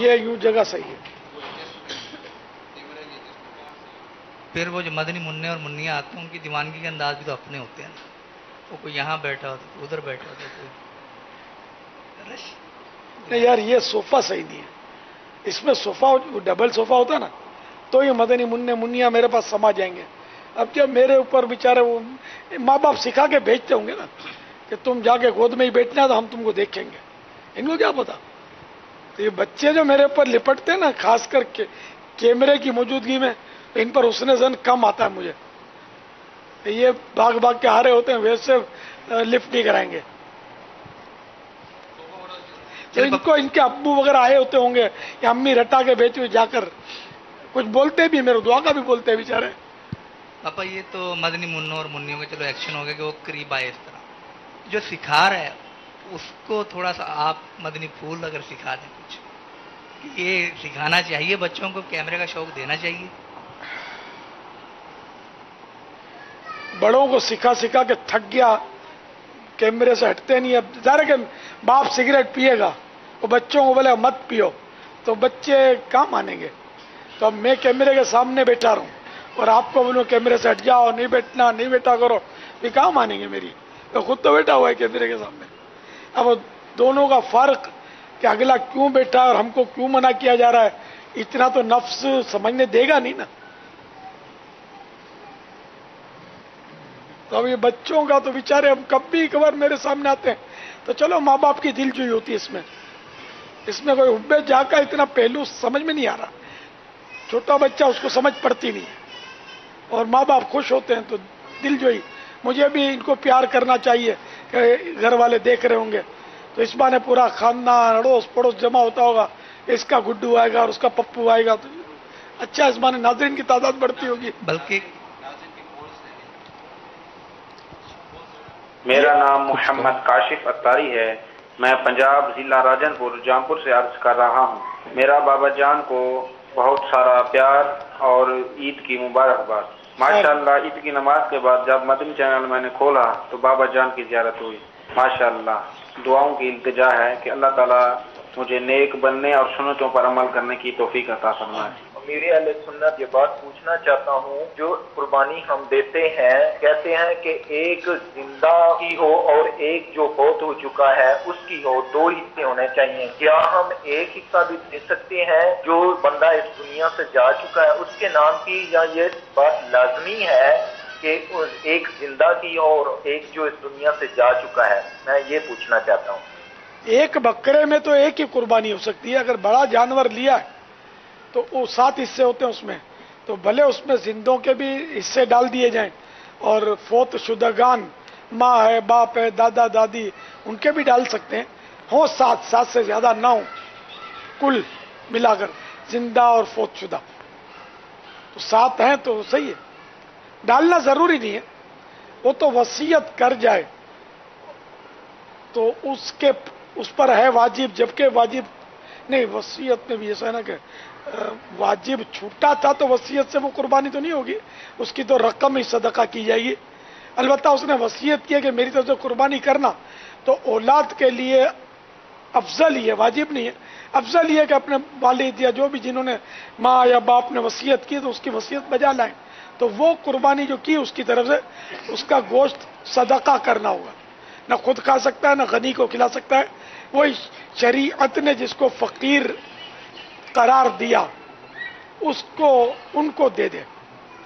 یہ یوں جگہ صحیح ہے. پھر وہ جو مدنی منع اور منیا آتے ہیں ان کی دیوانگی کے انداز بھی تو اپنے ہوتے ہیں نا. وہ کوئی یہاں بیٹھا ہوتا ہے، کوئی ادھر بیٹھا ہوتا ہے، کوئی رش. نہیں یار یہ صوفہ صحیح نہیں ہے. اس میں صوفہ ڈبل صوفہ ہوتا ہے نا تو یہ مدنی منع منیا میرے پاس سما جائیں گے. اب جب میرے اوپر بیچارے وہ ماں باپ سکھا کے بھیجتے ہوں گے نا کہ تم جا کے گود میں ہی بیٹھنا تو ہم تم کو دیکھیں گے. ان کو کیا پتا. تو یہ بچے جو میرے اوپر لپٹتے ہیں نا خاص کر کے کیمرے کی موجودگی میں ان پر حسن زن کم آتا ہے مجھے. یہ بھاگ بھاگ کے آ رہے ہوتے ہیں ویسے لفٹ نہیں کرائیں گے. تو ان کو ان کے ابو وغیرہ آئے ہوتے ہوں گے یا امی رٹا کے بیچ جا کر کچھ بولتے بھی میرے دعا کا بھی بولتے ہیں بیچارے. پاپا یہ تو مدنی منوں اور منیوں کے چلو ایکشن ہو گیا کہ وہ قریب آئے. اس طرح جو سکھا رہا ہے اس کو تھوڑا سا آپ مدنی پھول اگر سکھا دیں کچھ کہ یہ سکھانا چاہیے بچوں کو، کیمرے کا شوق دینا چاہیے. بڑوں کو سکھا سکھا کے تھک گیا، کیمرے سے ہٹتے نہیں. اب ظاہر کہ باپ سگریٹ پیے گا وہ بچوں کو بولے مت پیو تو بچے کہاں مانیں گے. تو اب میں کیمرے کے سامنے بیٹھا رہوں اور آپ کو بولوں کیمرے سے ہٹ جاؤ، نہیں بیٹھنا، نہیں بیٹھا کرو، یہ کہاں مانیں گے میری. تو خود تو بیٹھا ہوا ہے کیمرے کے سامنے. اب دونوں کا فرق کہ اگلا کیوں بیٹھا اور ہم کو کیوں منع کیا جا رہا ہے اتنا تو نفس سمجھنے دے گا نہیں نا. تو اب یہ بچوں کا تو بیچارے اب کب بھی کبھار میرے سامنے آتے ہیں تو چلو ماں باپ کی دل جوئی ہوتی ہے. اس میں کوئی حب جا کا اتنا پہلو سمجھ میں نہیں آ رہا. چھوٹا بچہ اس کو سمجھ پڑتی نہیں ہے اور ماں باپ خوش ہوتے ہیں تو دل جوئی. مجھے بھی ان کو پیار کرنا چاہیے کہ گھر والے دیکھ رہے ہوں گے تو اس بہانے پورا خاندان اڑوس پڑوس جمع ہوتا ہوگا. اس کا گڈو آئے گا اور اس کا پپو آئے گا تو اچھا اس بہانے ناظرین کی تعداد بڑھتی ہوگی. بلکہ میرا نام محمد کاشف اتاری ہے. میں پنجاب ضلع راجن پور جامپور سے عرض کر رہا ہوں. میرا بابا جان کو بہت سارا پیار اور عید کی مبارکباد. ماشاءاللہ عید کی نماز کے بعد جب مدنی چینل میں نے کھولا تو بابا جان کی زیارت ہوئی. ماشاءاللہ دعاؤں کی التجا ہے کہ اللہ تعالیٰ مجھے نیک بننے اور سنتوں پر عمل کرنے کی توفیق عطا فرمائے. میری اہل سنت یہ بات پوچھنا چاہتا ہوں، جو قربانی ہم دیتے ہیں کہتے ہیں کہ ایک زندہ کی ہو اور ایک جو فوت ہو چکا ہے اس کی ہو، دو حصے ہونے چاہیے. کیا ہم ایک حصہ بھی دے سکتے ہیں جو بندہ اس دنیا سے جا چکا ہے اس کے نام کی، یا یہ بات لازمی ہے کہ ایک زندہ کی ہو اور ایک جو اس دنیا سے جا چکا ہے؟ میں یہ پوچھنا چاہتا ہوں. ایک بکرے میں تو ایک ہی قربانی ہو سکتی ہے. اگر بڑا جانور لیا ہے تو وہ 7 حصے ہوتے ہیں اس میں، تو بھلے اس میں زندوں کے بھی حصے ڈال دیے جائیں اور فوت شدگان ماں ہے، باپ ہے، دادا دادی ان کے بھی ڈال سکتے ہیں. ہو 7 سے زیادہ نہ ہو کل ملا کر زندہ اور فوت شدہ، تو 7 ہیں تو صحیح ہے. ڈالنا ضروری نہیں ہے، وہ تو وصیت کر جائے تو اس پر ہے واجب. جبکہ واجب نہیں، وصیت میں بھی ایسا ہے نا کہ واجب چھوٹا تھا تو وصیت سے وہ قربانی تو نہیں ہوگی، اس کی تو رقم ہی صدقہ کی جائے گی. البتہ اس نے وصیت کی کہ میری طرف سے قربانی کرنا تو اولاد کے لیے افضل ہی ہے، واجب نہیں ہے. افضل یہ ہے کہ اپنے والد یا جو بھی جنہوں نے ماں یا باپ نے وصیت کی تو اس کی وصیت بجا لائیں. تو وہ قربانی جو کی اس کی طرف سے اس کا گوشت صدقہ کرنا ہوگا. نہ خود کھا سکتا ہے نہ غنی کو کھلا سکتا ہے. وہی شریعت نے جس کو فقیر قرار دیا اس کو ان کو دے دے،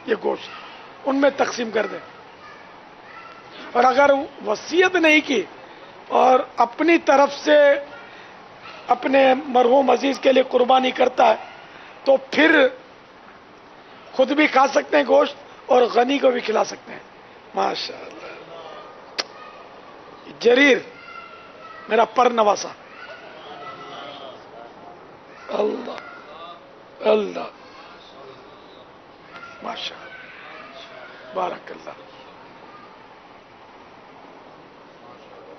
یہ گوشت ان میں تقسیم کر دے. اور اگر وصیت نہیں کی اور اپنی طرف سے اپنے مرحوم عزیز کے لیے قربانی کرتا ہے تو پھر خود بھی کھا سکتے ہیں گوشت اور غنی کو بھی کھلا سکتے ہیں. ماشاء اللہ. جریر میرا پر نواسا. اللہ اللہ ماشاء اللہ بارک اللہ.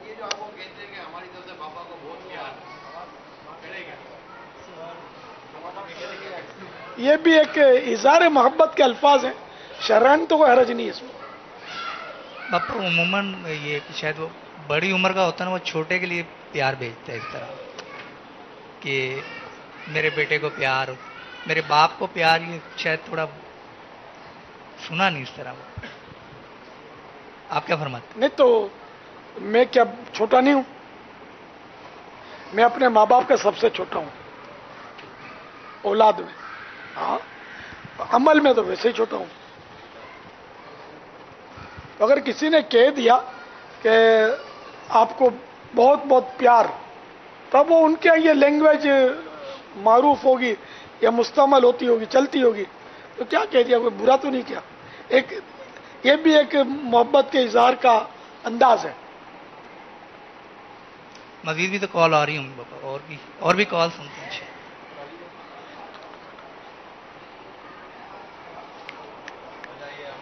یہ جو آپ کو کہتے ہیں کہ ہماری طرف سے پاپا کو بہت پیار کرے گا، یہ بھی ایک اظہار محبت کے الفاظ ہیں، شرعن تو کوئی حرج نہیں ہے اس میں. باپا عموماً یہ کہ شاید وہ بڑی عمر کا ہوتا ہے نا، وہ چھوٹے کے لیے پیار بھیجتا ہے اس طرح کہ मेरे बेटे को प्यार, मेरे बाप को प्यार, ये शायद थोड़ा सुना नहीं इस तरह। आप क्या फरमाते? नहीं तो मैं क्या छोटा नहीं हूं? मैं अपने माँ बाप का सबसे छोटा हूं औलाद में। हाँ, अमल में तो वैसे ही छोटा हूं। अगर किसी ने कह दिया कि आपको बहुत बहुत प्यार, तब वो उनके यहाँ ये लैंग्वेज मारूफ होगी या मुस्तमल होती होगी, चलती होगी, तो क्या कह दिया, कोई बुरा तो नहीं किया। एक ये भी एक मोहब्बत के इजहार का अंदाज है। मजीद भी तो कॉल आ रही होंगी बाबा, और भी कॉल सुनते हैं।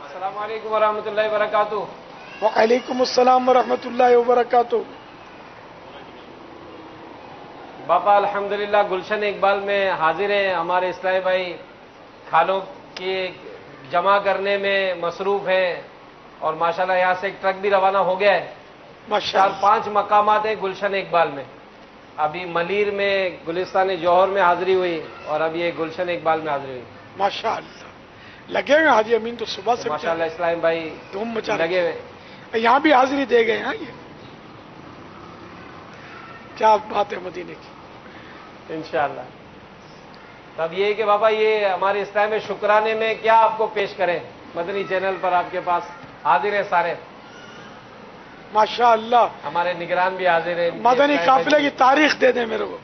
अस्सलाम वालेकुम वरहमतुल्लाहि वबरकातुहू। वालेकुम अस्सलाम वरहमतुल्लाहि वबरकातुहू। बापा अल्हम्दुलिल्लाह गुलशन इकबाल में हाजिर हैं। हमारे इस्लामी भाई खानों की जमा करने में मसरूफ हैं और माशाल्लाह यहाँ से एक ट्रक भी रवाना हो गया है। माशाल्लाह 4-5 मकामात हैं गुलशन इकबाल में। अभी मलीर में, गुलिस्तान जौहर में हाजिरी हुई और अब ये गुलशन इकबाल में हाजिरी हुई। माशाल्लाह लगे हुए हाजी अमीन तो सुबह से माशाल्लाह इस्लामी भाई धूम मचा लगे हुए। यहाँ भी हाजिरी दे गए हैं। ये क्या बात है मदीने की। इंशाअल्लाह। तब ये कि बाबा ये हमारे इस्लाम में शुक्राने में क्या आपको पेश करें? मदनी चैनल पर आपके पास हाजिर है सारे। माशाअल्लाह हमारे निगरान भी हाजिर है। मदनी काफिले की तारीख दे दे मेरे को।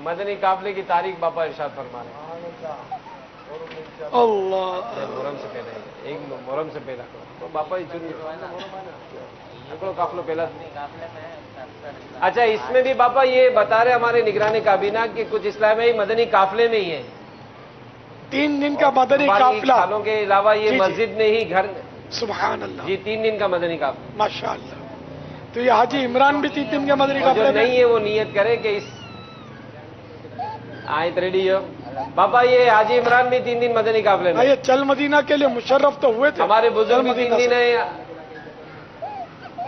मदनी काफिले की तारीख बाबा इरशाद फरमा रहे हैं। अल्लाह मुहर्रम से पहले, एक मुहर्रम से पहला तो बाबा ही चुन काफिलो पहला। अच्छा, इसमें भी बाबा ये बता रहे हमारे निगरानी काबीना कि कुछ इस्लामी मदनी काफिले में ही है। 3 दिन का मदनी काफिला सालों के अलावा ये जी, मस्जिद में ही घर। सुभान अल्लाह जी 3 दिन का मदनी काफिला। माशाअल्लाह। तो ये हाजी इमरान भी 3 दिन का मदनी जो काफिले नहीं में। है वो नियत करे कि इस आयत रेडी हो बाबा। ये हाजी इमरान भी 3 दिन मदनी काफिले में। ये चल मदीना के लिए मुशर्रफ तो हुए थे हमारे बुजुर्ग भी 3 मदीना दिन से। है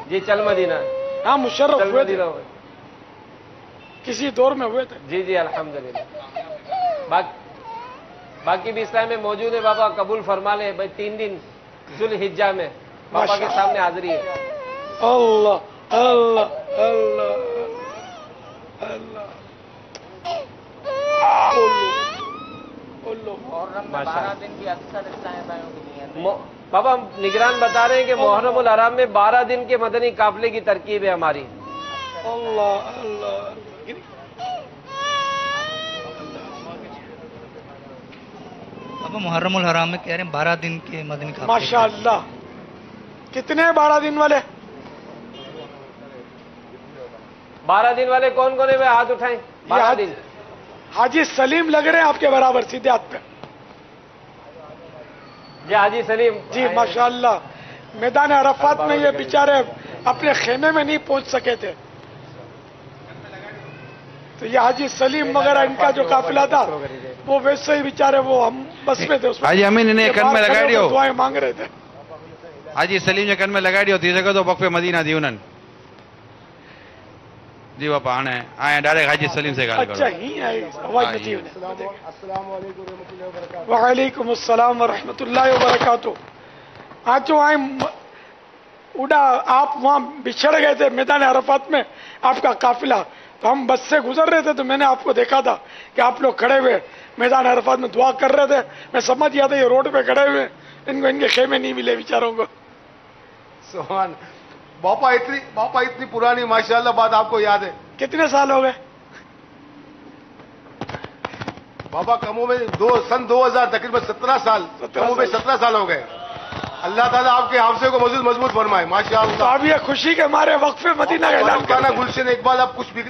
जी। चल मदीना, हाँ मुशर्रफ चल हुए थे, मदीना हुए। किसी दौर में हुए थे। जी जी अल्हम्दुलिल्लाह। बाकी भी इस्लाम में मौजूद है बाबा, कबूल फरमा ले भाई। 3 दिन जुल हिज्जा में बाबा के सामने हाजिरी है। अल्लाह अल्लाह अल्लाह अल्लाह। बाबा निगरान बता रहे हैं कि मुहर्रम उल हराम में 12 दिन के मदनी काफिले की तरकीब है हमारी। अल्लाह अल्लाह। अब मुहर्रम उल हराम में कह रहे हैं 12 दिन के मदनी काफिले। माशाअल्लाह। कितने हैं 12 दिन वाले? 12 दिन वाले कौन कौन है? वे हाथ उठाएं। 12 दिन। हाजी सलीम लग रहे हैं आपके बराबर सीधे हाथ पे। जी हाजी सलीम जी माशाअल्लाह। मैदान अरफात में ये बेचारे अपने खेमे में नहीं पहुंच सके थे, तो ये हाजी सलीम वगैरह इनका जो काफिला था वो वैसे ही बेचारे वो हम बस में थे। हाजी अमीन इन्हें कन में लगाई दियो। दुआएं मांग रहे थे। हाजी सलीम जे कन में लगाई दियो थी सके तो वक़्फ़े मदीना दी उन्हनि। जी बापा हाणे आए डायरेक्ट हाजी सलीम से ॻाल्हि अच्छा करो। ही आई आवाज नथी वञे। वालेकुम अस्सलाम वरहमतुल्लाहि वबरकातुहू। आज जो आए उड़ा आप वहां बिछड़ गए थे मैदान अरफात में, आपका काफिला, तो हम बस से गुजर रहे थे तो मैंने आपको देखा था कि आप लोग खड़े हुए मैदान अरफात में दुआ कर रहे थे। मैं समझ गया था ये रोड पे खड़े हुए, इनको इनके खेमे नहीं मिले बेचारों को। सुभान बापा इतनी पुरानी माशाल्लाह बात आपको याद है? कितने साल हो गए बाबा? कमों में सन 2000 तकरीबन 17 साल, कमों में 17 साल हो गए। अल्लाह ताला आपके हाफजे को मजबूत फरमाए तो माशाल्लाह। अब ये खुशी के मारे वक्फे मदीना का ऐलान खाना करते हैं। गुलशन इकबाल आप कुछ भी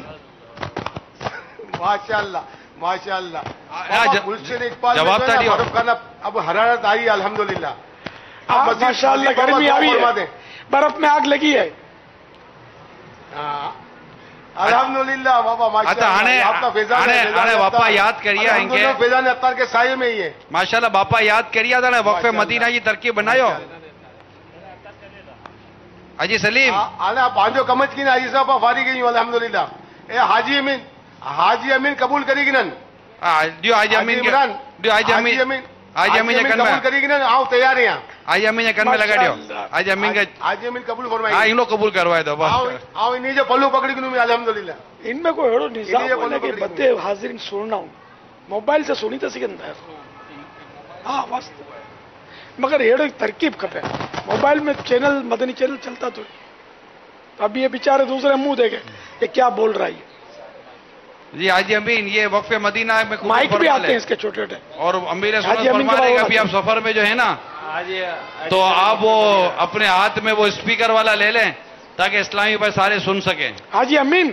माशाल्लाह माशाल्लाह। बाबा, गुलशन इकबाल में जवाब जो है ना, दियो। मारूफ खाना अब हरारत आई है अल्हम्दुलिल्लाह। हाँ, मस्जिद माशाल्लाह बाबा गर्मी दुआ आई फरमा है, दें। बर्फ में आग लगी है। हाँ, अल्हम्दुलिल्लाह बाबा अच्छा माशाल्लाह। हाणे आपका फैजान है, फैजान हाणे है बापा अत्तार। याद करिए अल्हम्दुलिल्लाह इनके फैजान अत्तार के साये में ही है माशाल्लाह। बापा याद करिए था वक़्फ़े मदीना जी तरकीब बनायो हाजी सलीम। हाणे पंहिंजो कम अची न हाजी साहब फारी गई अल्हम्दुलिल्लाह। ए हाजी अमीन हाजी अमीन कबूल करेगी नन जो हाजी अमीन के इमरान जो हाजी अमीन कन कबूल में करेगी नन आओ तैयार हैं यहाँ हाजी अमीन के कन में लगा दियो हाजी अमीन के हाजी अमीन कबूल हाँ फरमाएगी इन लोग कबूल करवाए दो आओ बस आओ इन्हीं जो पल्लू पकड़ी में अल्हम्दुलिल्लाह इनमें कोई हेड़ो निजाम इन्हीं होने के पकड़ी बदे हाजिर सुनना हूँ मोबाइल से सुनी तो सिकंदा है हाँ वास्तव मगर हेड़ो एक तरकीब खपे मोबाइल में चैनल मदनी चैनल चलता तो अब ये बेचारे दूसरे मुंह देखे ये क्या बोल रहा है जी हाजी अमीन ये वक्फ मदीना में खूब माइक भी फरमा आते ले। हैं इसके छोटे छोटे और अमीर हाजी सुन्नत अमीन फरमा के रहे कि बाबा अभी आप सफर में जो है ना हाजी तो आप वो अपने हाथ में वो स्पीकर वाला ले लें ताकि इस्लामी भाई सारे सुन सकें हाजी अमीन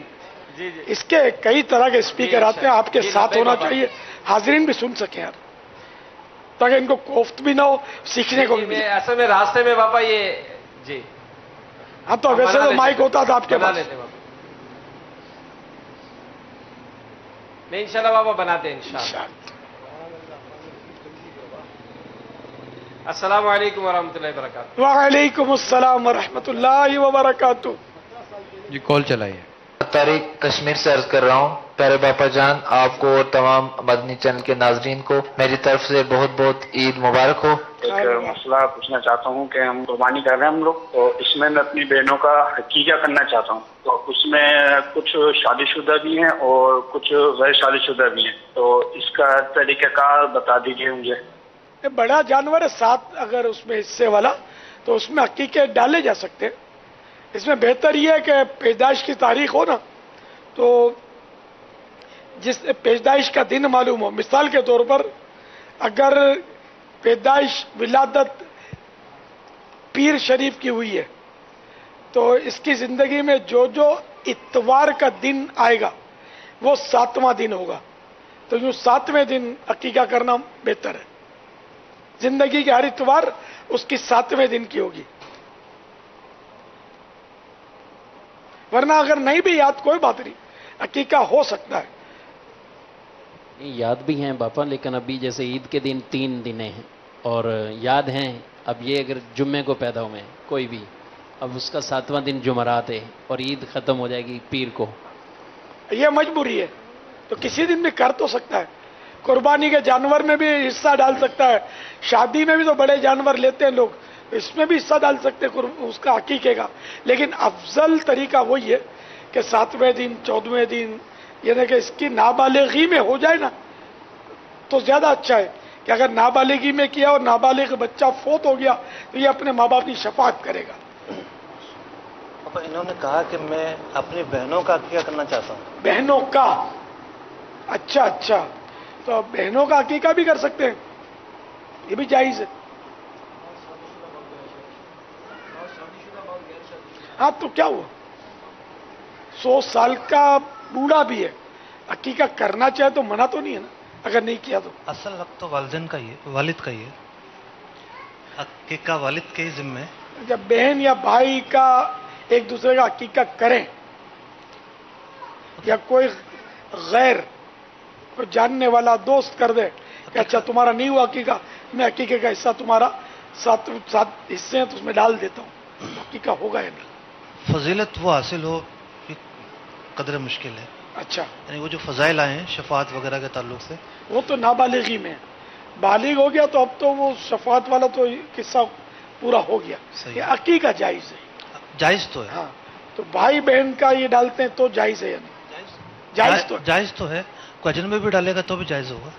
जी जी इसके कई तरह के स्पीकर जी, आते हैं आपके जी, साथ जी, होना बाबा। चाहिए हाजिरीन भी सुन सके यार ताकि इनको कोफ्त भी ना हो सीखने को भी मिले असल में रास्ते में पापा ये जी हाँ तो हम वैसे बना तो लेते माइक हैं। होता था आपके बना पास लेते पापा नहीं इंशाल्लाह पापा बनाते हैं इंशाल्लाह अस्सलाम वालेकुम वरहमतुल्लाहि वबरकातुहू वालेकुम अस्सलाम वरहमतुल्लाहि वबरकातुहू जी कॉल चलाइए तारीख कश्मीर से अर्ज कर रहा हूँ। प्यारे बापा जान, आपको और तमाम मदनी चैनल के नाजरीन को मेरी तरफ से बहुत बहुत ईद मुबारक हो। एक मसला पूछना चाहता हूँ कि हम कुर्बानी कर रहे हैं हम लोग, तो इसमें मैं अपनी बहनों का हकीका करना चाहता हूँ। तो उसमें कुछ शादीशुदा भी हैं और कुछ गैर शादीशुदा भी हैं, तो इसका तरीक़ाकार बता दीजिए मुझे। ये बड़ा जानवर है साथ अगर उसमें हिस्से वाला तो उसमें हकीके डाले जा सकते हैं। इसमें बेहतर यह है कि पैदाइश की तारीख हो ना, तो जिस पैदाइश का दिन मालूम हो, मिसाल के तौर पर अगर पैदाइश विलादत पीर शरीफ की हुई है तो इसकी जिंदगी में जो जो इतवार का दिन आएगा वो 7वां दिन होगा, तो यूं 7वें दिन अकीका करना बेहतर है। जिंदगी के हर इतवार उसकी 7वें दिन की होगी, वरना अगर नहीं भी याद कोई बात नहीं, अकीका हो सकता है। याद भी हैं पापा, लेकिन अभी जैसे ईद के दिन 3 दिन हैं और याद हैं। अब ये अगर जुम्मे को पैदा हुए हैं कोई भी, अब उसका 7वां दिन जुमरात है और ईद खत्म हो जाएगी पीर को, यह मजबूरी है, तो किसी दिन भी कर तो सकता है। कुर्बानी के जानवर में भी हिस्सा डाल सकता है, शादी में भी तो बड़े जानवर लेते हैं लोग, इसमें भी हिस्सा डाल सकते हैं उसका हकीके का। लेकिन अफजल तरीका वही है कि 7वें दिन 14वें दिन, यानी कि इसकी नाबालिगी में हो जाए ना तो ज्यादा अच्छा है कि अगर नाबालिगी में किया और नाबालिग बच्चा फोत हो गया तो ये अपने माँ बाप की शफाअत करेगा। पापा इन्होंने कहा कि मैं अपनी बहनों का क्या करना चाहता हूँ। बहनों का, अच्छा अच्छा, तो बहनों का हकीका भी कर सकते हैं, ये भी जायज है। हाँ तो क्या हुआ, 100 साल का बूढ़ा भी है, हकीका करना चाहे तो मना तो नहीं है ना, अगर नहीं किया तो। असल हक तो वालिदैन का ही है, वालिद का ही है, हकीका वालिद के ही जिम्मे है। जब बहन या भाई का एक दूसरे का हकीका करें या कोई गैर कोई जानने वाला दोस्त कर दे कि अच्छा तुम्हारा नहीं हुआ हकीका, मैं हकीके का हिस्सा तुम्हारा 7 हिस्से हैं तो उसमें डाल देता हूँ, हकीका होगा या नहीं। फजीलत वो हासिल हो ये कदर मुश्किल है। अच्छा, यानी वो जो फजाइल आए हैं शफात वगैरह के ताल्लुक से, वो तो नाबालिगी में है, बालिग हो गया तो अब तो वो शफात वाला तो किस्सा पूरा हो गया। सही ये है। हकीका जायज है। जायज तो है। हाँ, तो भाई बहन का ये डालते हैं तो जायज है या नहीं? जायज तो है। जायज तो है। कोई अजनबी भी डालेगा तो भी जायज होगा,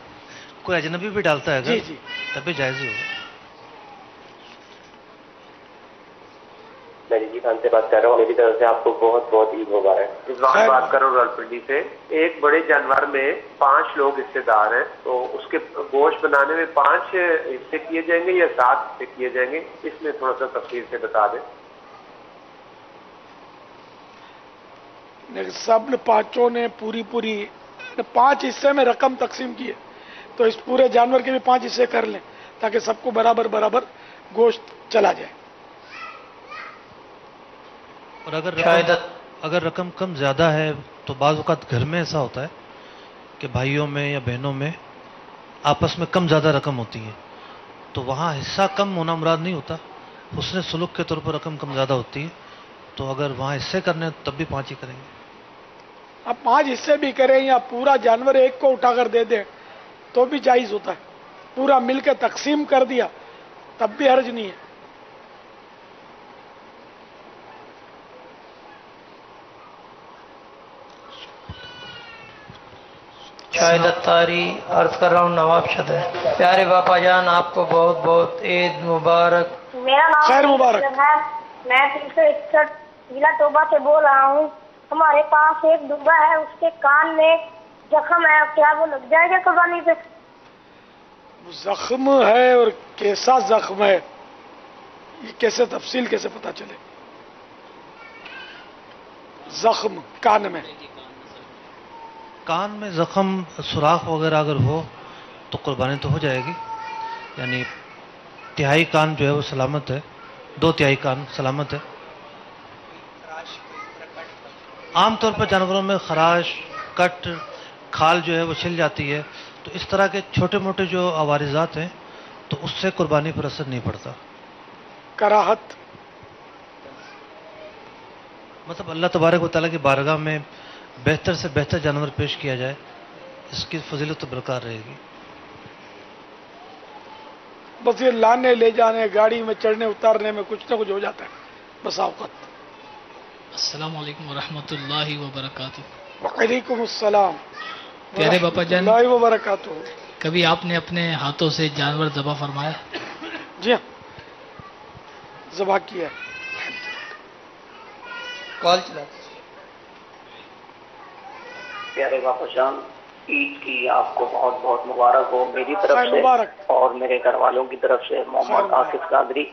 कोई अजनबी भी डालता है जी अगर जी। तभी जायज ही होगा। मैं रिजी खान से बात कर रहा हूँ। मेरी तरफ से आपको बहुत बहुत ईद मुबारक। रिजवान बात कर रहा हूँ रावलपिंडी से। एक बड़े जानवर में 5 लोग हिस्सेदार हैं, तो उसके गोश्त बनाने में 5 हिस्से किए जाएंगे या 7 हिस्से किए जाएंगे, इसमें थोड़ा सा तफसील से बता दें। सब पांचों ने पूरी 5 हिस्से में रकम तकसीम की है, तो इस पूरे जानवर के भी 5 हिस्से कर लें ताकि सबको बराबर बराबर गोश्त चला जाए। और अगर रकम कम ज्यादा है तो बाज़ औक़ात घर में ऐसा होता है कि भाइयों में या बहनों में आपस में कम ज्यादा रकम होती है, तो वहाँ हिस्सा कम होना मुराद नहीं होता, उसने सुलूक के तौर पर रकम कम ज्यादा होती है, तो अगर वहाँ हिस्से करने हैं तब भी 5 ही करेंगे। आप 5 हिस्से भी करें या पूरा जानवर एक को उठाकर दे दें तो भी जायज होता है। पूरा मिलकर तकसीम कर दिया तब भी हर्ज नहीं है। शाहिद अत्तारी अर्ज कर रहा हूँ नवाब शदर। प्यारे बापा जान, आपको बहुत बहुत ईद मुबारक। मेरा नाम खैर मुबारक है। मैं 361 जिला तोबा से बोल रहा हूँ। हमारे पास एक दुबा है, उसके कान में जख्म है, क्या वो लग जाएगा कुर्बानी पे? जख्म है और कैसा जख्म है ये कैसे तफसील कैसे पता चले? जख्म कान में, कान में जख्म सुराख वगैरह अगर हो तो कुर्बानी तो हो जाएगी, यानी तिहाई कान जो है वो सलामत है, 2/3 कान सलामत है। आमतौर पर जानवरों में खराश, कट, खाल जो है वो छिल जाती है, तो इस तरह के छोटे मोटे जो आवारिजात हैं तो उससे कुर्बानी पर असर नहीं पड़ता। कराहत मतलब अल्लाह तबारक व तआला की बारगाह में बेहतर से बेहतर जानवर पेश किया जाए, इसकी फजीलत तो बरकरार रहेगी। बस ये लाने ले जाने, गाड़ी में चढ़ने उतारने में कुछ ना कुछ हो जाता है बस औकत। अस्सलाम वालेकुम वरहमतुल्लाहि वबरकातुहू। वालेकुम अस्सलाम प्यारे बापा जान, वबरकातुहू। कभी आपने अपने हाथों से जानवर ज़बा फरमाया? जी हाँ, ज़बा किया। कॉल चला। प्यारे बापा जान, ईद की आपको बहुत बहुत मुबारक हो मेरी तरफ से और मेरे घर वालों की तरफ से। मोहम्मद आसिफ कादरी,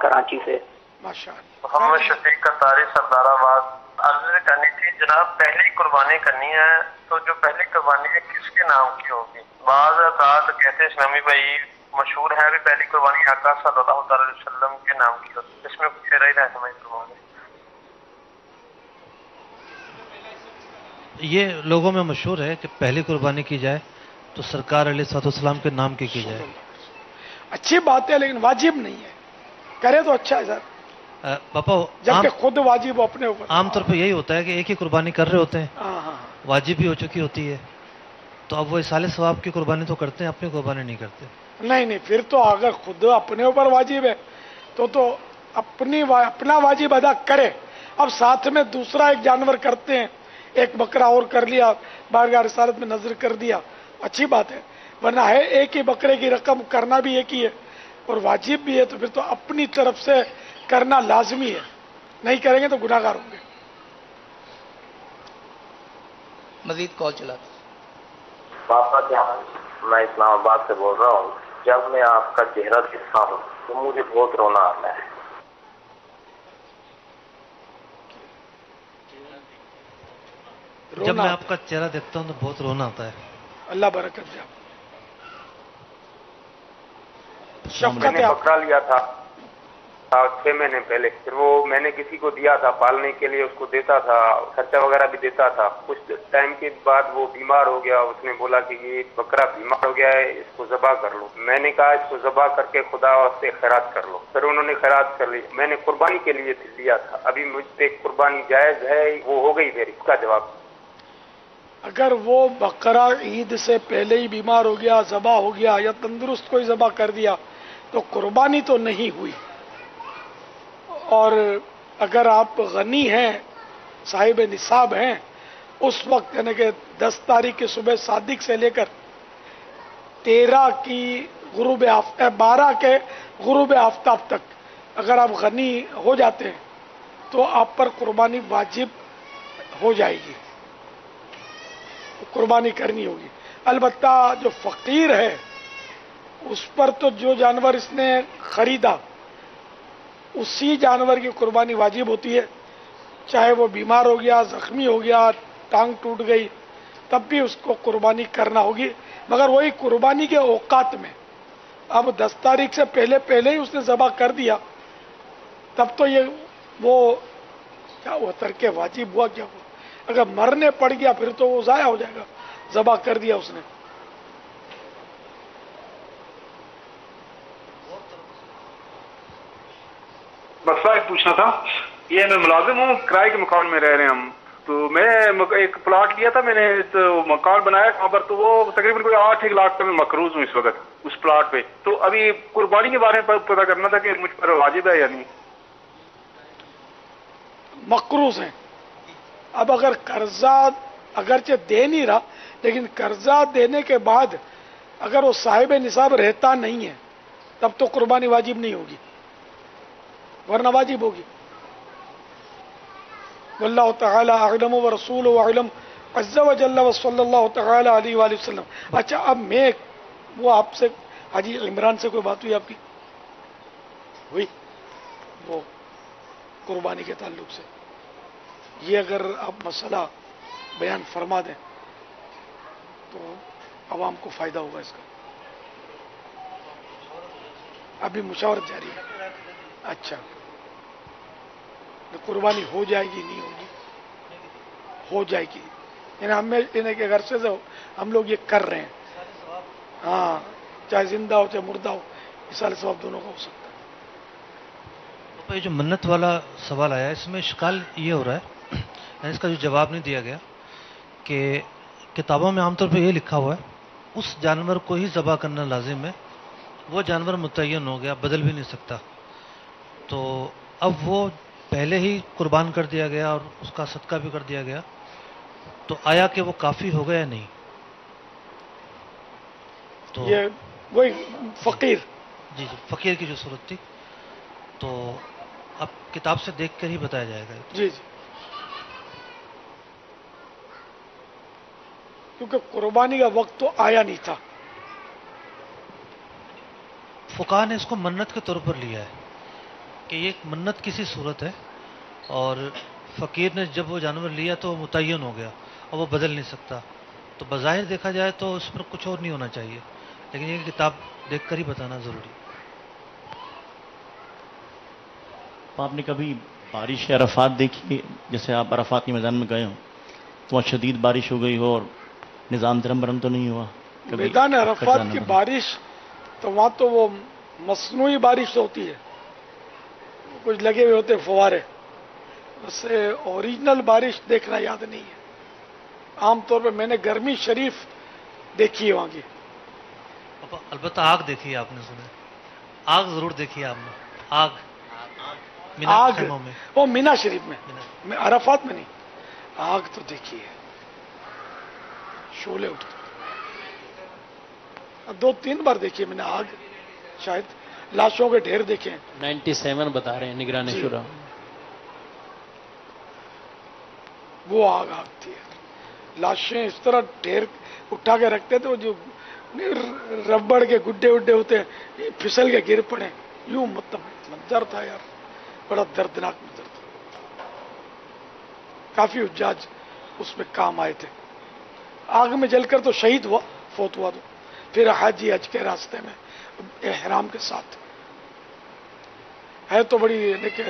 कराची से। मोहम्मद शफीक कतारी, सरदाराबाद। अर्ज करनी थी जनाब, पहली कुर्बानी करनी है तो जो पहली कुर्बानी है किसके नाम की होगी? बाज़ अवतार कहते हैं इस्लामी भाई मशहूर है भी पहली कुर्बानी आका सल्लल्लाहु अलैहि वसल्लम के नाम की होती है, इसमें कुछ रही रहनुमाई करवाएं। ये लोगों में मशहूर है कि पहली कुर्बानी की जाए तो सरकार अलैहिस्सलाम के नाम की जाए। अच्छी बात है लेकिन वाजिब नहीं है, करे तो अच्छा है सर। पापा जबकि खुद वाजिब अपने ऊपर। आमतौर पर यही होता है कि एक ही कुर्बानी कर रहे होते हैं, वाजिब भी हो चुकी होती है, तो अब वो इसाले सवाब की कुर्बानी तो करते हैं, अपनी कुर्बानी नहीं करते। नहीं, फिर तो अगर खुद अपने ऊपर वाजिब है तो अपना वाजिब अदा करे। अब साथ में दूसरा एक जानवर करते हैं, एक बकरा और कर लिया, बारगाह रिसालत में नजर कर दिया, अच्छी बात है। वरना है एक ही बकरे की रकम करना भी एक ही है और वाजिब भी है, तो फिर तो अपनी तरफ से करना लाजमी है, नहीं करेंगे तो गुनाहगार होंगे। मजीद कॉल चला। पापा जान, मैं इस्लामाबाद से बोल रहा हूँ। जब मैं आपका चेहरा देखता हूँ तो मुझे बहुत रोना आता है। जब मैं आपका चेहरा देखता हूँ तो बहुत रोना आता है। अल्लाह बरकत दे। मैंने बकरा लिया था 6 महीने पहले, फिर वो मैंने किसी को दिया था पालने के लिए, उसको देता था, खर्चा वगैरह भी देता था। कुछ टाइम के बाद वो बीमार हो गया, उसने बोला कि ये बकरा बीमार हो गया है, इसको ज़बा कर लो। मैंने कहा इसको ज़बा करके खुदा से खैरात कर लो। फिर उन्होंने खैरात कर ली। मैंने कुर्बानी के लिए लिया था, अभी मुझ पे कुर्बानी जायज़ है, वो हो गई मेरी। इसका जवाब, अगर वो बकरा ईद से पहले ही बीमार हो गया, ज़बा हो गया, या तंदुरुस्त कोई ज़बा कर दिया तो कुर्बानी तो नहीं हुई। और अगर आप गनी हैं, साहिब निसाब हैं, उस वक्त यानी कि 10 तारीख की सुबह सादिक से लेकर 13 की गुरूब आफ्ताब, 12 के गुरूब आफ्ताब तक अगर आप गनी हो जाते हैं तो आप पर कुर्बानी वाजिब हो जाएगी, कुर्बानी करनी होगी। अलबत्ता जो फकीर है उस पर तो जो जानवर इसने खरीदा उसी जानवर की कुर्बानी वाजिब होती है, चाहे वो बीमार हो गया, जख्मी हो गया, टांग टूट गई, तब भी उसको कुर्बानी करना होगी, मगर वही कुर्बानी के औकात में। अब 10 तारीख से पहले ही उसने ज़बा कर दिया, तब तो ये वो क्या हुआ, तर्के वाजिब हुआ, क्या हुआ? अगर मरने पड़ गया फिर तो वो ज़ाया हो जाएगा, ज़बा कर दिया उसने। मसला एक पूछना था, ये मैं मुलाजिम हूँ, किराए के मकान में रह रहे हैं हम, تو میں نے ایک پلاٹ لیا تھا، میں نے تو مکان بنایا وہاں پر، تو وہ تقریباً کوئی 8 لاکھ کا میں مقروض ہوں اس وقت اس پلاٹ پہ. تو ابھی قربانی کے بارے میں پتہ کرنا تھا کہ مجھ پر واجب ہے یا نہیں. مقروض ہیں. اب اگر قرضہ اگرچہ دے نہیں رہا، لیکن قرضہ دینے کے بعد اگر وہ صاحب نصاب رہتا نہیں ہے تب تو قربانی واجب نہیں ہوگی، ورنہ واجب ہوگی. واللہ تعالی اعلم ورسولہ اعلم عز وجل وصلی اللہ تعالی علیہ وآلہ وسلم. اچھا اب میں وہ آپ سے حاجی عمران سے کوئی بات ہوئی آپ کی؟ ہوئی وہ قربانی کے تعلق سے. یہ اگر آپ مسئلہ بیان فرما دیں تو عوام کو فائدہ ہوگا اس کا. ابھی مشاورت جاری ہے. اچھا قربانی ہو جائے گی نہیں ہوگی؟ ہو جائے گی. یعنی ہمیں کے گھر سے ہم لوگ یہ کر رہے ہیں. ہاں چاہے زندہ ہو چاہے مردہ ہو، اصال ثواب دونوں کا ہو سکتا ہے. یہ جو منت والا سوال آیا اس میں اشکال یہ ہو رہا ہے، اس کا جو جواب نہیں دیا گیا کہ کتابوں میں عام طور پہ یہ لکھا ہوا ہے اس جانور کو ہی ذبح کرنا لازم ہے. وہ جانور متعین ہو گیا، بدل بھی نہیں سکتا. تو اب وہ پہلے ہی قربان کر دیا گیا اور اس کا صدقہ بھی کر دیا گیا، تو آیا کہ وہ کافی ہو گیا یا نہیں؟ تو یہ وہی فقیر، جی فقیر کی جو صورت تھی، تو اب کتاب سے دیکھ کر ہی بتایا جائے گا. جی جی، کیونکہ قربانی کا وقت تو آیا نہیں تھا. فقہا نے اس کو منت کے طور پر لیا ہے کہ یہ ایک منت کی سی صورت ہے، اور فقیر نے جب وہ جانور لیا تو وہ متعین ہو گیا اور وہ بدل نہیں سکتا. تو بظاہر دیکھا جائے تو اس پر کچھ اور نہیں ہونا چاہیے، لیکن یہ کتاب دیکھ کر ہی بتانا ضروری. آپ نے کبھی بارش عرفات دیکھی؟ جیسے آپ عرفات کے میدان میں گئے ہو تو وہاں شدید بارش ہو گئی ہو اور نظام درم برم تو نہیں ہوا میدان عرفات کی بارش؟ تو وہاں تو وہ مصنوعی بارش ہوتی ہے، کچھ لگے ہوئے ہوتے فوارے. ویسے اوریجنل بارش دیکھنا یاد نہیں ہے. عام طور پہ میں نے گرمی شریف دیکھی ہے وہاں کی. البتہ آگ دیکھی ہے آپ نے؟ سنا آگ ضرور دیکھی ہے آپ نے. آگ میں وہ مینا شریف میں عرفات میں نہیں. آگ تو دیکھی ہے، شعلے اٹھتے 2-3 بار دیکھی ہے میں نے آگ. شاید لاشوں کے ڈھیر دیکھے ہیں. 97 بتا رہے ہیں نگران شورا. وہ آگ آگتی ہے. لاشیں اس طرح ڈھیر اٹھا کے رکھتے تھے، وہ جو ربڑ کے گڈے وڈے ہوتے ہیں پھسل کے گر پڑے یوں. مطلب منظر تھا یار، بڑا دردناک منظر تھا. کافی حجاج اس میں کام آئے تھے. آگ میں جل کر تو شہید ہوا، فوت ہوا. تو پھر حاجی حج کے راستے میں احرام کے ساتھ ہے. تو بڑی یعنی کہ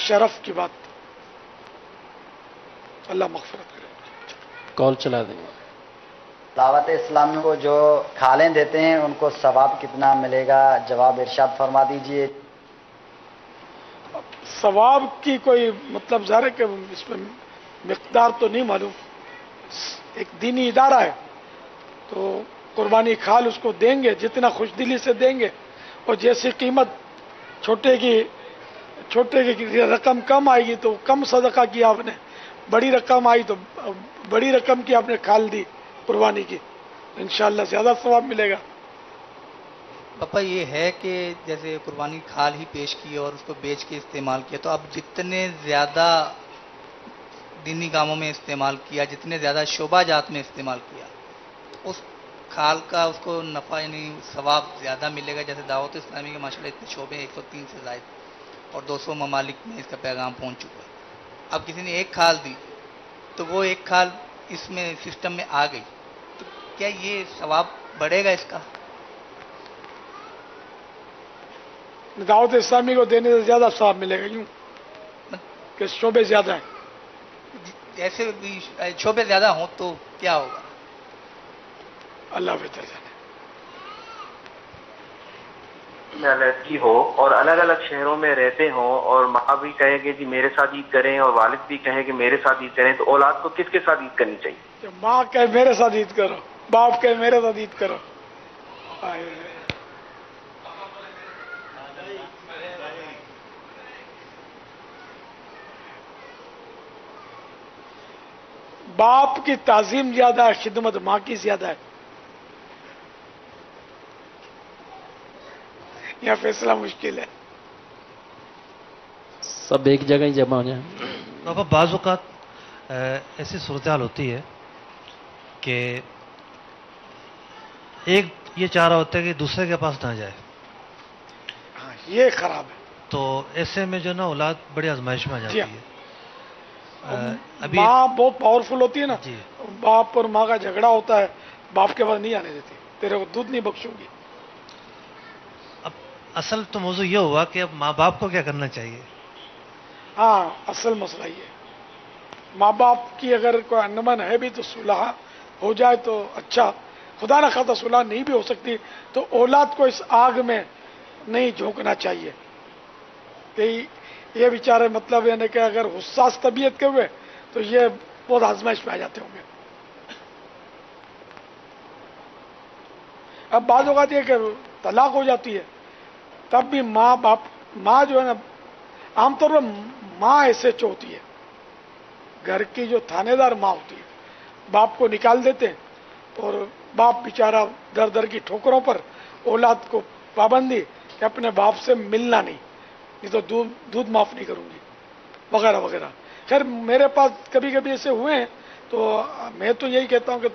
شرف کی بات. اللہ مغفرت کرے. کال چلا دیں. دعوت اسلامی کو جو کھالیں دیتے ہیں ان کو ثواب کتنا ملے گا؟ جواب ارشاد فرما دیجئے. ثواب کی کوئی مطلب ظاہر ہے کہ اس میں مقدار تو نہیں معلوم. ایک دینی ادارہ ہے تو قربانی کھال اس کو دیں گے جتنا خوش دلی سے دیں گے، اور جیسی قیمت چھوٹے کی رقم کم آئے گی تو کم صدقہ کیا آپ نے، بڑی رقم آئی تو بڑی رقم کی آپ نے کھال دی قربانی کی، انشاءاللہ زیادہ ثواب ملے گا. پاپا یہ ہے کہ جیسے قربانی کھال ہی پیش کی اور اس کو بیچ کے استعمال کیا، تو اب جتنے زیادہ دینی کاموں میں استعمال کیا، جتنے زیادہ شعبہ جات میں استعمال کیا، اس کھال کا اس کو نفع یعنی ثواب زیادہ ملے گا. جیسے دعوت اسلامی کے ماشاءاللہ اتنے شعبے 103 سے زائد اور 200 ممالک میں اس کا پیغام پہنچ چکا ہے. اب کسی نے ایک کھال دی تو وہ ایک کھال اس میں سسٹم میں آ گئی، تو کیا یہ ثواب بڑھے گا اس کا؟ دعوت اسلامی کو دینے سے زیادہ ثواب ملے گا یوں کہ شعبے زیادہ ہیں. ایسے بھی شعبے زیادہ ہوں تو کیا ہوگا؟ اللہ بہتر جانے. میں علیحدگی ہو اور الگ الگ شہروں میں رہتے ہوں اور ماں بھی کہے کہ جی میرے ساتھ عید کریں اور والد بھی کہے کہ میرے ساتھ عید کریں، تو اولاد کو کس کے ساتھ عید کرنی چاہیے؟ ماں کہے میرے ساتھ عید کرو، باپ کہے میرے ساتھ عید کرو. باپ کی تعظیم زیادہ ہے، خدمت ماں کی زیادہ ہے. یہ فیصلہ مشکل ہے. سب ایک جگہ ہی جمع ہو جائیں. بابا بعض اوقات ایسی صورتحال ہوتی ہے کہ ایک یہ چاہ رہا ہوتا ہے کہ دوسرے کے پاس نہ جائے. یہ خراب ہے. تو ایسے میں جو نا اولاد بڑی آزمائش میں آ جاتی ہے. ابھی ماں بہت پاورفل ہوتی ہے نا، باپ اور ماں کا جھگڑا ہوتا ہے، باپ کے پاس نہیں آنے دیتی، تیرے کو دودھ نہیں بخشوں گی. اب اصل تو موضوع یہ ہوا کہ اب ماں باپ کو کیا کرنا چاہیے. ہاں اصل مسئلہ یہ ہے. ماں باپ کی اگر کوئی انمن ہے بھی تو صلح ہو جائے تو اچھا. خدا نہ خواستہ صلح نہیں بھی ہو سکتی تو اولاد کو اس آگ میں نہیں جھونکنا چاہیے. یہ بیچارے مطلب یعنی کہ اگر حساس طبیعت کے ہوئے تو یہ بہت آزمائش میں آ جاتے ہوں گے. اب بعض اوقات یہ کہ طلاق ہو جاتی ہے تب بھی ماں جو ہے نا، عام طور پر ماں ایسے ہوتی ہے، گھر کی جو تھانے دار ماں ہوتی ہے، باپ کو نکال دیتے ہیں اور باپ بیچارہ در در کی ٹھوکروں پر اولاد کو پابندی کہ اپنے باپ سے ملنا نہیں تو دودھ معاف نہیں کروں گی وغیرہ وغیرہ. خیر میرے پاس کبھی کبھی ایسے ہوئے ہیں تو میں تو یہی کہتا ہوں کہ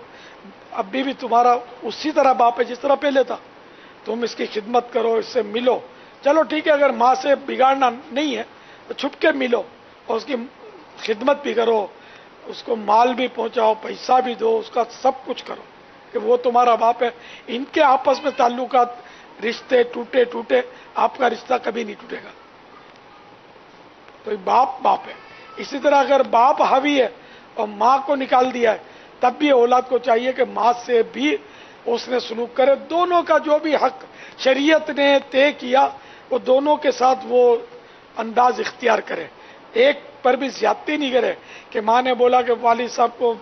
ابھی بھی تمہارا اسی طرح باپ ہے جس طرح پہلے تھا، تم اس کی خدمت کرو، اس سے ملو. چلو ٹھیک ہے، اگر ماں سے بگاڑنا نہیں ہے تو چھپ کے ملو اور اس کی خدمت بھی کرو، اس کو مال بھی پہنچاؤ، پیسہ بھی دو، اس کا سب کچھ کرو کہ وہ تمہارا باپ ہے. ان کے آپس میں تعلقات، رشتے ٹوٹے، آپ کا رشتہ کبھی نہیں ٹوٹے گا. تو باپ ہے. اسی طرح اگر باپ حاوی ہے اور ماں کو نکال دیا ہے تب بھی اولاد کو چاہیے کہ ماں سے بھی اس نے سلوک کرے. دونوں کا جو بھی حق شریعت نے طے کیا وہ دونوں کے ساتھ وہ انداز اختیار کرے. ایک پر بھی زیادتی نہیں کرے کہ ماں نے بولا کہ والد صاحب کو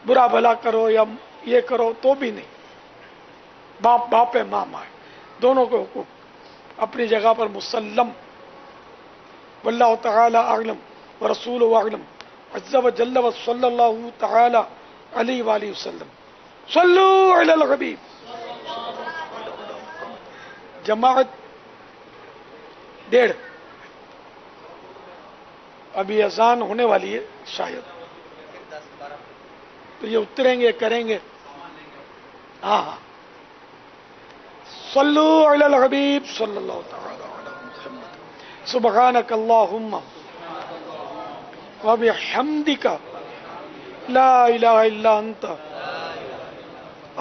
برا بھلا کرو یا یہ کرو تو بھی نہیں. باپ ہے، ماں ہے، دونوں کے حقوق اپنی جگہ پر مسلم. واللہ تعالی اعلم ورسول اعلم عز وجل وصلی اللہ تعالی علیہ وآلہ وسلم. صلو علی الحبیب. جماعت 1:30 ابھی اذان ہونے والی ہے شاید، تو یہ اتریں گے کریں گے. ہاں صلو علی الحبیب صلی اللہ تعالی علی محمد. سبحانک اللہم وبحمدک لا الہ الا انت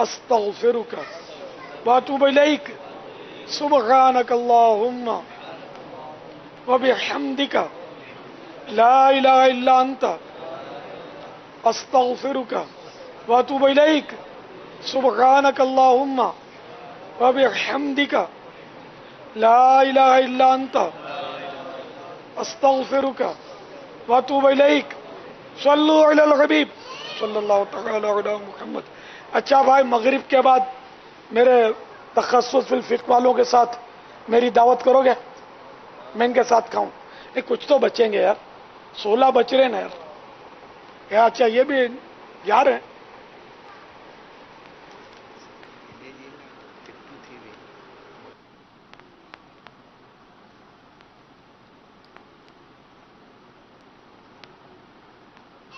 استغفرک واتوب الیک. سبحانک اللہم وبحمدک لا الہ الا انت استغفرک واتوب الیک. سبحانک اللہم وبحمدک لا الہ الا انت استغفرک واتوب الیک. صلو علی الحبیب صلی اللہ تعالی علی محمد. اچھا بھائی، مغرب کے بعد میرے تخصص فی الفقہ والوں کے ساتھ میری دعوت کرو گے؟ میں ان کے ساتھ کھاؤں. کچھ تو بچیں گے یار، 16 بچ رہے نا یار. اچھا یہ بھی یار ہیں.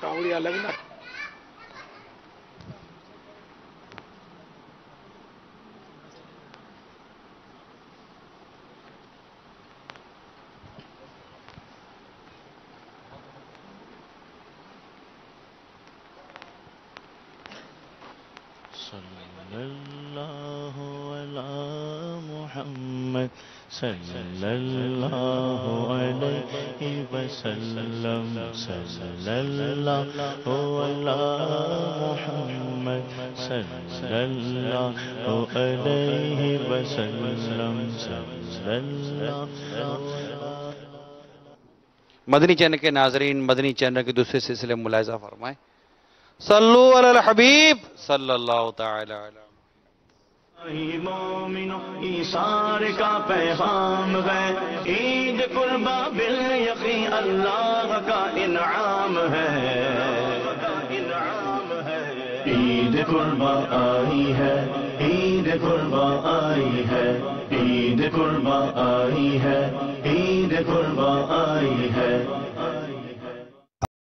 کاوڑیا لگنا صلی اللہ علی محمد صلی اللہ علیہ وسلم. صلی اللہ علی محمد صلی اللہ علیہ وسلم صلی اللہ۔ مدنی چینل کے ناظرین، مدنی چینل کے دوسرے سلسلے میں ملاحظہ فرمائیں۔ صلو علی الحبیب صلی اللہ تعالی علیہ۔ مومنو ایثار کا پیغام ہے، عید قربا بالیقین اللہ کا انعام ہے، عید قربا آئی ہے، عید قربا آئی ہے، عید قربا آئی ہے، عید قربا آئی ہے۔